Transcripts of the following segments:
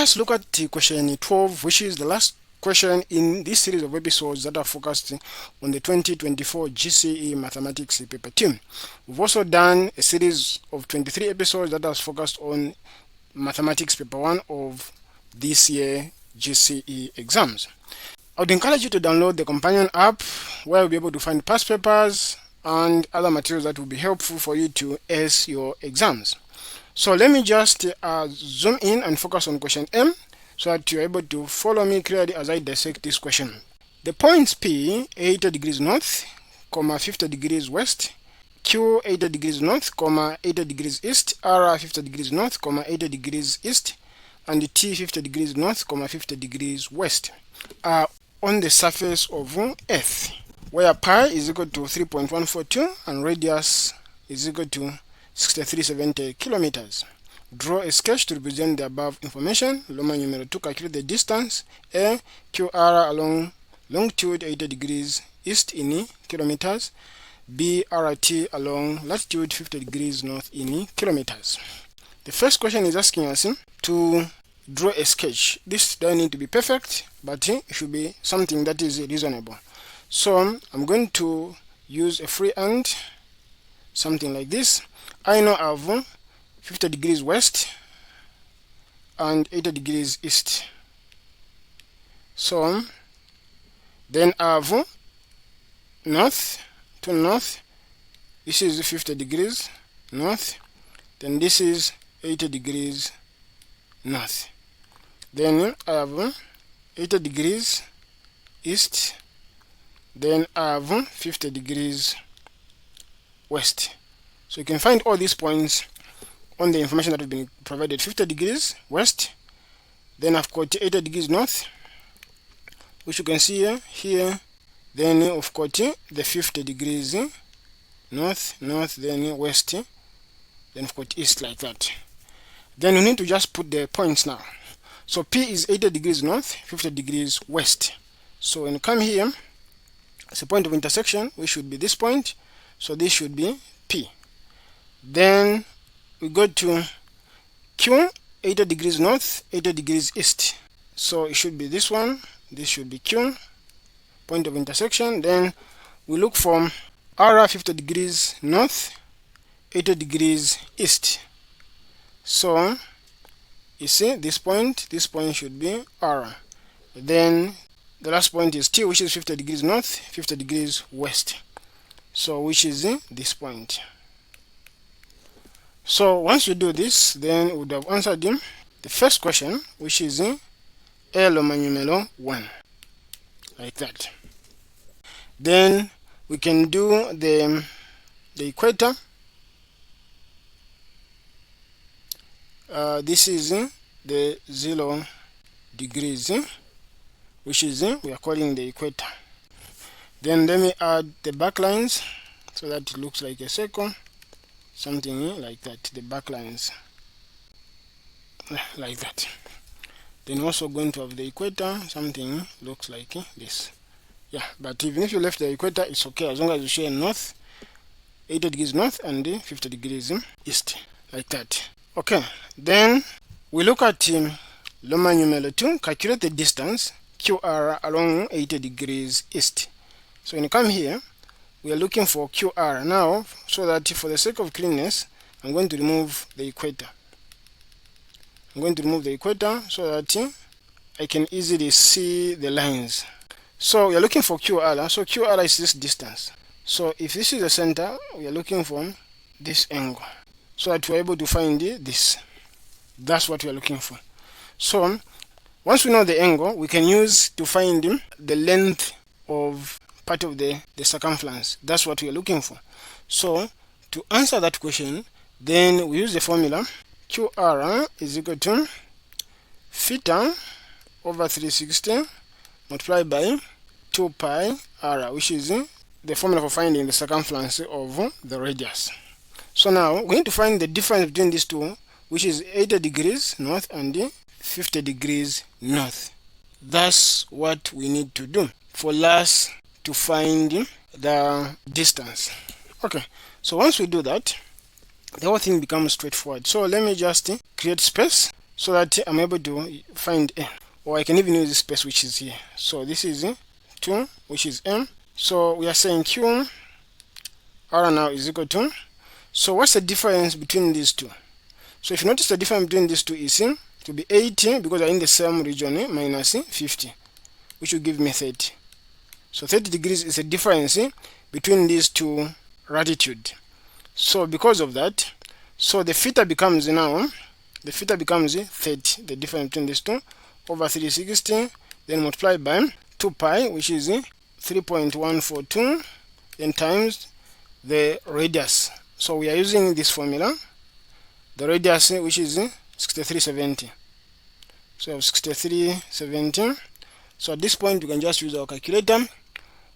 let's look at question 12, which is the last question in this series of episodes that are focused on the 2024 GCE Mathematics Paper 2. We've also done a series of 23 episodes that has focused on Mathematics Paper 1 of this year GCE exams. I would encourage you to download the companion app where you'll be able to find past papers and other materials that will be helpful for you to ace your exams. So let me just zoom in and focus on question M so that you're able to follow me clearly as I dissect this question. The points P 80 degrees north, 50 degrees west, Q 80 degrees north, 80 degrees east, R 50 degrees north, 80 degrees east, and T 50 degrees north, 50 degrees west are on the surface of Earth, where pi is equal to 3.142 and radius is equal to 6370 kilometers. Draw a sketch to represent the above information. Roman numeral 2, calculate the distance A, QR along longitude 80 degrees east in kilometers, B, RT along latitude 50 degrees north in kilometers. The first question is asking us to draw a sketch. This doesn't need to be perfect, but it should be something that is reasonable. So I'm going to use a freehand, something like this. I know I have 50 degrees west and 80 degrees east. So then I have north to north. This is 50 degrees north. Then this is 80 degrees north. Then I have 80 degrees east. Then I have 50 degrees west. So you can find all these points on the information that has been provided. 50 degrees west, then I've got 80 degrees north, which you can see here. Then I've got the 50 degrees north, then west, then I've got east, like that. Then we need to just put the points now. So P is 80 degrees north, 50 degrees west. So when you come here, it's a point of intersection, which should be this point. So this should be P. Then we go to Q, 80 degrees north, 80 degrees east. So it should be this one. This should be Q, point of intersection. Then we look for R, 50 degrees north, 80 degrees east. So you see this point should be R. Then the last point is T, which is 50 degrees north, 50 degrees west. So which is this point. So once you do this, then we would have answered the first question, which is A Roman numeral 1, like that. Then we can do the equator. This is the 0 degrees, which is we are calling the equator. Then let me add the backlines so that it looks like a circle, something like that. The backlines like that. Then also going to have the equator, something looks like this. Yeah, but even if you left the equator, it's okay as long as you share north, 80 degrees north and 50 degrees east, like that. Okay, then we look at Roman numeral 2, calculate the distance QR along 80 degrees east. So when you come here, we are looking for QR now, so that for the sake of cleanness, I'm going to remove the equator. I'm going to remove the equator so that I can easily see the lines. So we are looking for QR. So QR is this distance. So if this is the center, we are looking for this angle, so that we're able to find this. That's what we are looking for. So once we know the angle, we can use to find the length of part of the circumference. That's what we are looking for. So to answer that question, then we use the formula QR is equal to theta over 360 multiplied by 2 pi r, which is the formula for finding the circumference of the radius. So now we need to find the difference between these two, which is 80 degrees north and 50 degrees north. That's what we need to do for us to find the distance. Okay, so once we do that, the whole thing becomes straightforward. So let me just create space so that I'm able to find n, or I can even use the space which is here. So this is 2, which is m. So we are saying q r now is equal to, so what's the difference between these two? So if you notice, the difference between these two is to be 80, because they're in the same region, minus 50, which will give me 30. So 30 degrees is a difference between these two latitude. So because of that, so the theta becomes now, the theta becomes 30, the difference between these two, over 360, then multiplied by 2 pi, which is 3.142, then times the radius. So we are using this formula, the radius, which is 6370. So 6370. So at this point, we can just use our calculator.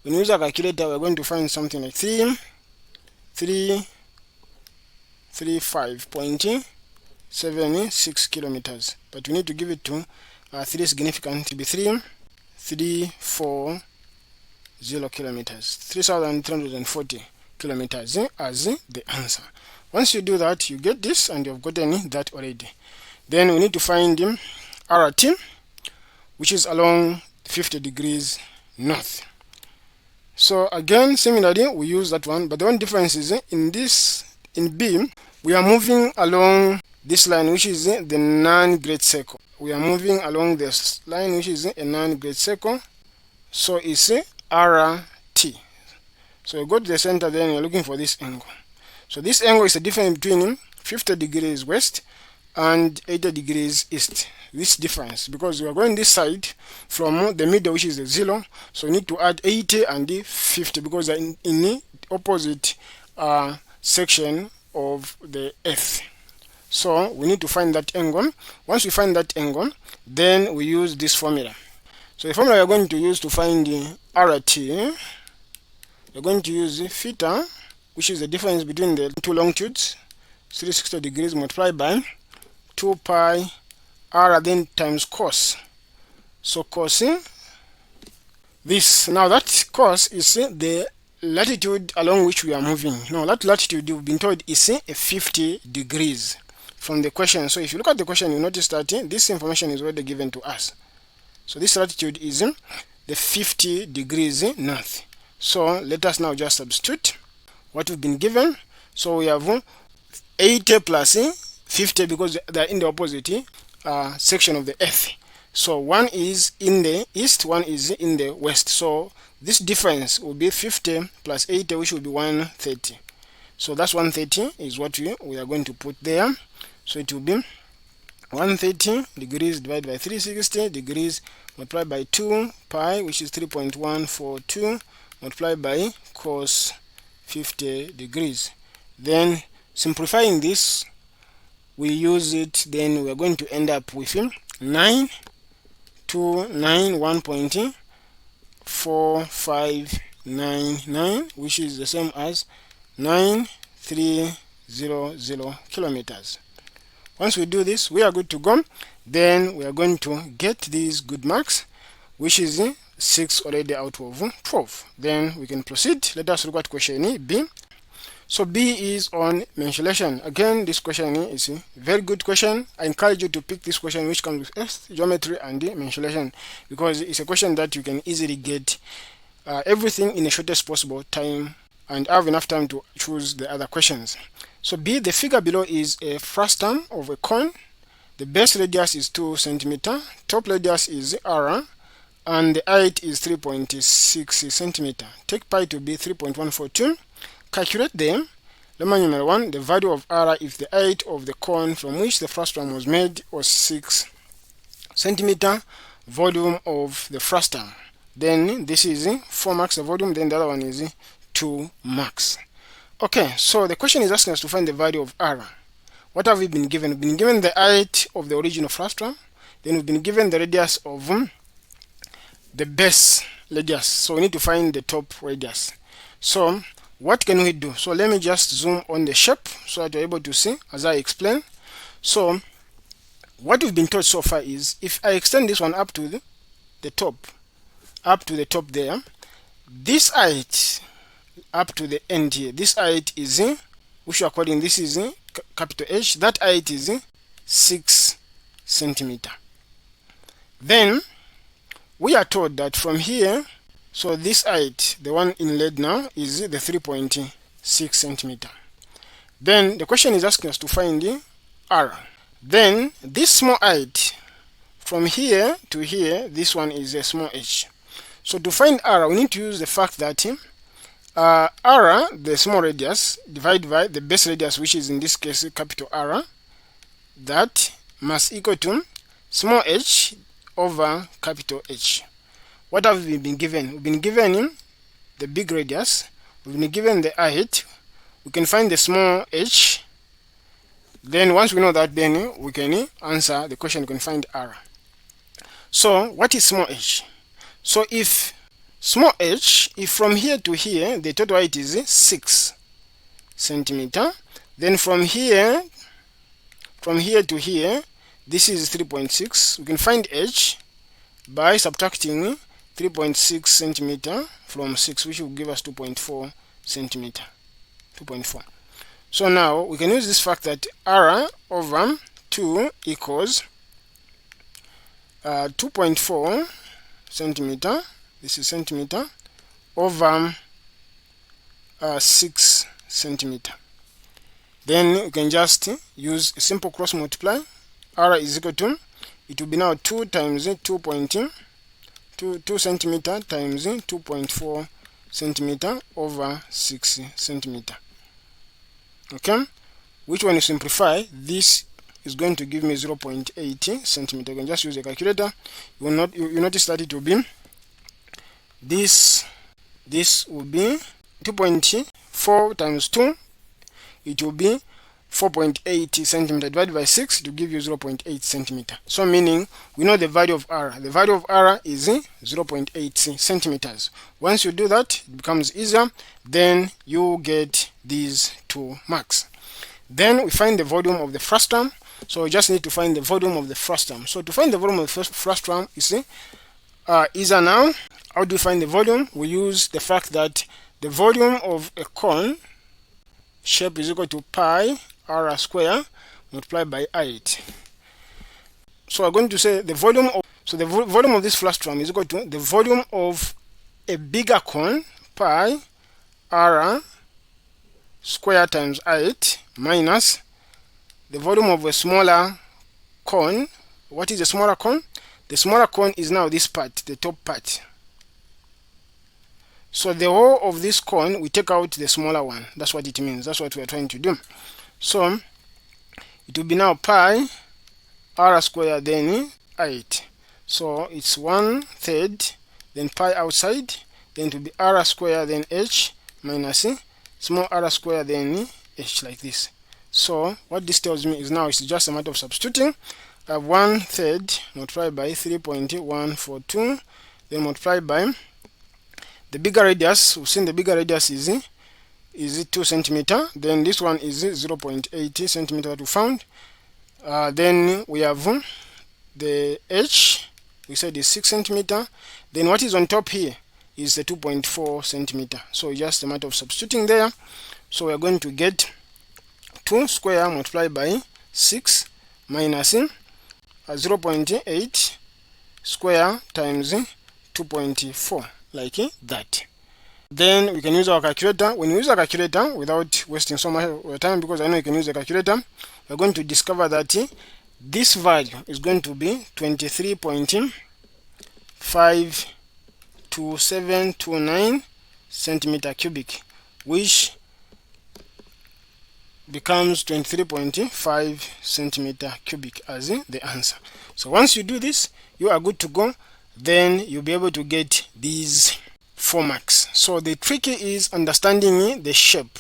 When we use our calculator, we're going to find something like 335.76 kilometers. But we need to give it to 3 significant to be 340 kilometers, 3,340 kilometers as the answer. Once you do that, you get this, and you've gotten that already. Then we need to find RT, which is along 50 degrees north. So again, similarly, we use that one, but the one difference is in B, we are moving along this line, which is the non-great circle. We are moving along this line, which is a non-great circle. So it's RT. So you go to the center, then you're looking for this angle. So this angle is the difference between 50 degrees west and 80 degrees east. This difference, because we are going this side from the middle, which is the 0, so we need to add 80 and 50, because they're in the opposite section of the earth. So we need to find that angle. Once we find that angle, then we use this formula. So the formula we are going to use to find the RT, we're going to use theta, which is the difference between the two longitudes, 360 degrees multiplied by 2 pi r, then times cos. So cos this. Now that cos is the latitude along which we are moving. Now that latitude, you've been told, is 50 degrees from the question. So if you look at the question, you notice that this information is already given to us. So this latitude is the 50 degrees north. So let us now just substitute what we've been given. So we have 80 plus 50, because they are in the opposite section of the earth. So one is in the east, one is in the west. So this difference will be 50 plus 80, which will be 130. So that's 130 is what we are going to put there. So it will be 130 degrees divided by 360 degrees multiplied by 2 pi, which is 3.142, multiplied by cos 50 degrees. Then simplifying this, we use it, then we are going to end up with 9,291.4599, which is the same as 9300 kilometers. Once we do this, we are good to go. Then we are going to get these good marks, which is 6 already out of 12. Then we can proceed. Let us look at question B. So B is on mensuration. Again, this question is a very good question. I encourage you to pick this question, which comes with earth, geometry, and mensuration, because it's a question that you can easily get everything in the shortest possible time and have enough time to choose the other questions. So B, the figure below is a frustum of a cone. The base radius is 2 cm, top radius is r, and the height is 3.6 cm. Take pi to be 3.142. Calculate the lemma number 1, the value of r if the height of the cone from which the frustum was made was 6 cm, volume of the frustum. Then this is 4 marks the volume, then the other one is 2 marks. Okay, so the question is asking us to find the value of r. What have we been given? We've been given the height of the original frustum, then we've been given the radius of the base radius. So we need to find the top radius. So what can we do? So let me just zoom on the shape so that you're able to see as I explain. So what we've been taught so far is, if I extend this one up to the top there, this height up to the end here, this height is, which we are calling, this is capital H, that height is 6 centimeter. Then we are told that from here, so this height, the one in lead now, is the 3.6 centimeter. Then the question is asking us to find the r. Then this small height from here to here, this one is a small h. So to find r, we need to use the fact that r, the small radius, divided by the base radius, which is in this case capital R, that must equal to small h over capital H. What have we been given? We've been given the big radius, we've been given the height, we can find the small h. Then once we know that, then we can answer the question, we can find r. So what is small h? So if small h, if from here to here the total height is 6 centimeter, then from here to here this is 3.6. We can find h by subtracting 3.6 centimeter from 6, which will give us 2.4 centimeter. 2.4. So now we can use this fact that r over 2 equals 2.4 centimeter, this is centimeter, over 6 centimeter. Then you can just use a simple cross multiply. R is equal to, it will be now 2 times 2 centimeter times 2.4 centimeter over 6 centimeter. Okay, which one you simplify, this is going to give me 0.80 centimeter. You can just use a calculator. You notice that it will be this will be 2.4 times 2, it will be 4.8 centimeter divided by 6 to give you 0.8 centimeter. So meaning we know the value of r. The value of r is 0.8 centimeters. Once you do that, it becomes easier. Then you get these 2 marks. Then we find the volume of the frustum. So we just need to find the volume of the frustum. So to find the volume of the frustum, you see, easier now. How do we find the volume? We use the fact that the volume of a cone shape is equal to pi r square multiplied by height. So we're going to say the volume of, so the volume of this frustum is equal to the volume of a bigger cone, pi r square times height, minus the volume of a smaller cone. What is a smaller cone? The smaller cone is now this part, the top part. So the whole of this cone, we take out the smaller one. That's what it means. That's what we are trying to do. So it will be now pi r square then height. So it's 1/3, then pi outside, then it will be r square then h minus small r square then h, like this. So what this tells me is now it's just a matter of substituting. I have 1/3 multiplied by 3.142, then multiplied by the bigger radius. We've seen the bigger radius is 2 centimeter. Then this one is 0.80 centimeter that we found. Then we have the h, we said is 6 centimeter. Then what is on top here is the 2.4 centimeter. So just a matter of substituting there. So we are going to get 2 square multiplied by 6 minus 0.8 square times 2.4, like that. Then we can use our calculator. When we use our calculator, without wasting so much time, because I know you can use a calculator, we're going to discover that this value is going to be 23.52729 centimeter cubic, which becomes 23.5 centimeter cubic as the answer. So once you do this, you are good to go. Then you'll be able to get these 4 marks. So the trick is understanding the shape.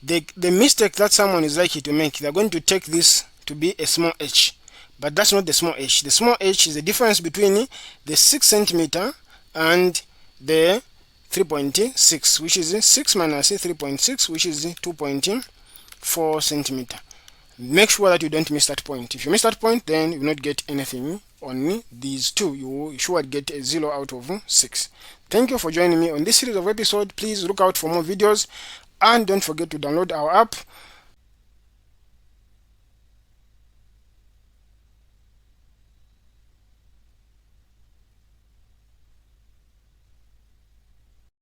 The mistake that someone is likely to make, they're going to take this to be a small h, but that's not the small h. The small h is the difference between the 6 centimeter and the 3.6, which is 6 minus 3.6, which is 2.4 centimeter. Make sure that you don't miss that point. If you miss that point, then you will not get anything on these two. You should get a 0 out of 6. Thank you for joining me on this series of episodes. Please look out for more videos and don't forget to download our app